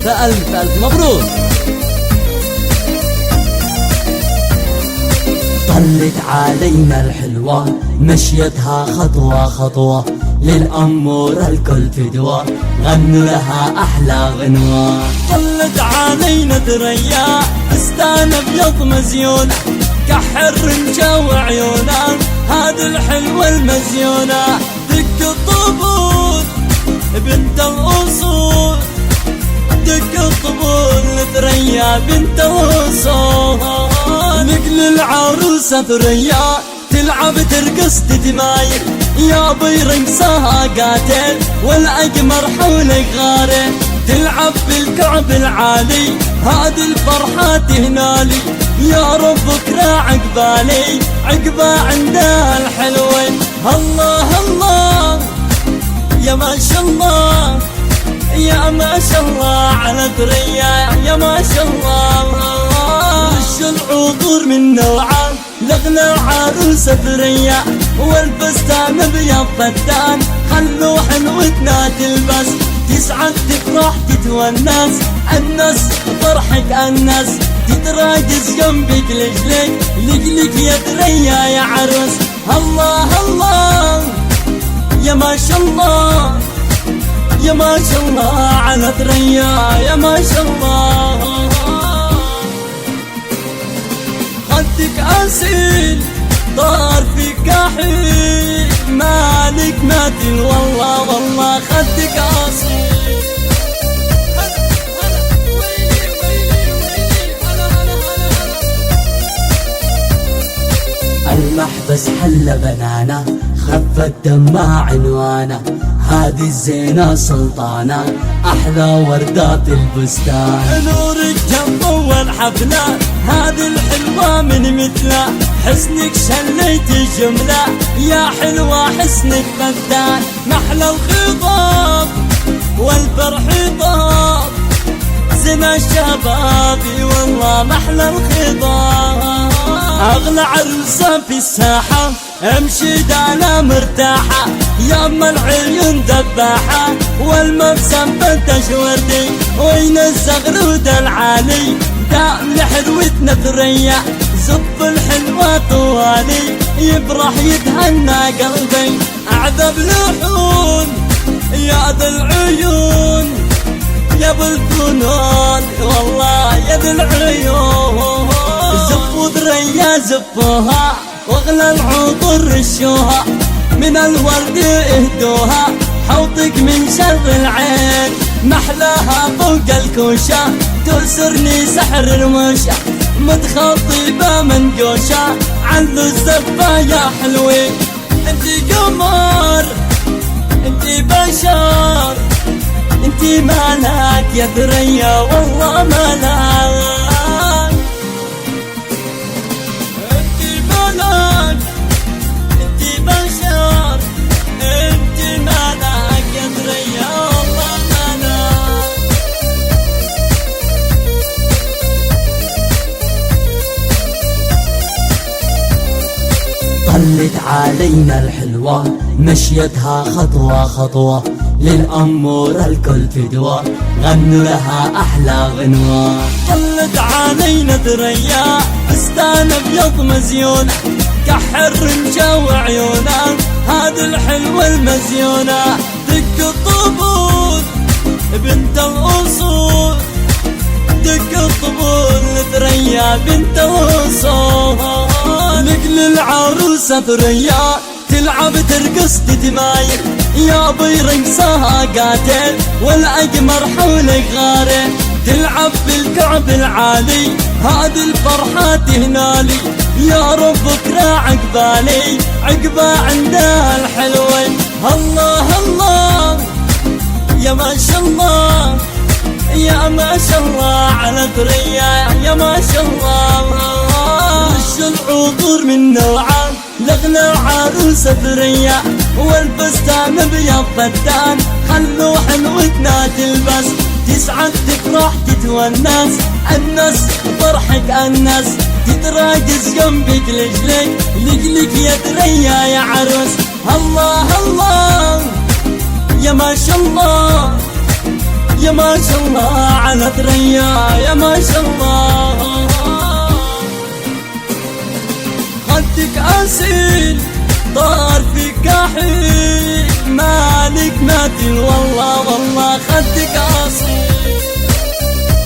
فألف ألف مبروك. طلت علينا الحلوة مشيتها خطوة خطوة، للأمور الكل فدوة غنوا لها أحلى غنوة. طلت علينا ثريا فستان أبيض مزيونة، كحر رمشة وعيونة هذه الحلوة المزيونة. دق الطبول بنت الأصول، دق الطبول لثريا بنت الأصول. نقل العروسة ثريا تلعب ترقص تتمايل، يا بي رقصها قاتل والأقمر حولك غارق. تلعب بالكعب العالي هذه الفرحة تهنالي، يا رب بكرة عقبالي عقبة عندها الحلوة. الله الله يا ما شاء الله، يا ما شاء الله على ثريا، يا ما شاء الله. وش العطور من نوعان لغنى عروسة ثريا، والفستان ابيض فتان خلو حلوتنا تلبس. تسعد تفرح تتونس الناس فرحك الناس، تتراقص جنبك لجلك لجلك يا ثريا يا عروس. الله الله يا ما شاء الله، يا ما شاء الله على ثريا، يا ما شاء الله. خدك أصيل طار في كحيل، مالك مثل والله والله خدك أصيل. المحبس حل بنانا خف الدمع عنوانا، هذه الزينة سلطانة أحلى وردات البستان. نورك جنب والحفلة هذه الحلوة من مثلها، حسنك شليت جملة يا حلوة حسنك فتان. محلى الخطاب والفرح طاب زنا الشباب والله محلى الخطاب. أغلى عروسة في الساحة امشي دانا مرتاحة، يا أما العيون دباحة والمبسم فتش وردي. وين الزغرود العالي دام لحلوتنا ثريا، زب الحلوة طوالي يفرح يتهنى قلبي. أعذب لحون يا ذا العيون، يا ابو الفنون والله يا ذا العيون. زفوا ثريا زفوها واغلى العطر رشوها، من الورد اهدوها حوطك من شر العين. محلاها فوق الكوشة تسرني سحر رموشة، متخطبة منقوشة عن الزفة يا حلوي. انتي قمر انتي بشر انتي مالك يا ثريا والله مالك. انتي مالك انتي بشر انتي مالك يا ثريا والله مالك. طلت علينا الحلوة مشيتها خطوة خطوة، للأمور الكل فدوة غنوا لها أحلى غنوة. طلت علينا ثريا فستان أبيض مزيونة، كحر رمشة وعيونة هذه الحلوة المزيونة. دق الطبول بنت الأصول، دق الطبول ثريا بنت الأصول. نقل العروسة ثريا تلعب ترقص تتمايل، يا بي رقصها قاتل والأقمر حولك غارق. تلعب بالكعب العالي هذه الفرحة تهنالي، يا رب بكرة عقبالي عقبة عندها الحلوة. الله الله يا ما شاء الله، يا ما شاء الله على ثريا، يا ما شاء الله. وش العطور من نوعان لغنى عروسة ثريا، والفستان ابيض فتان خلو حلوتنا تلبس. تسعد تفرح تتونس الناس فرحك الناس، تتراقص جنبك لجلك لجلك يا ثريا يا عروس. الله الله يا ما شاء الله، يا ما شاء الله على ثريا يا ما شاء الله. خدك أصيل طار فيك كحيل مالك مثيل والله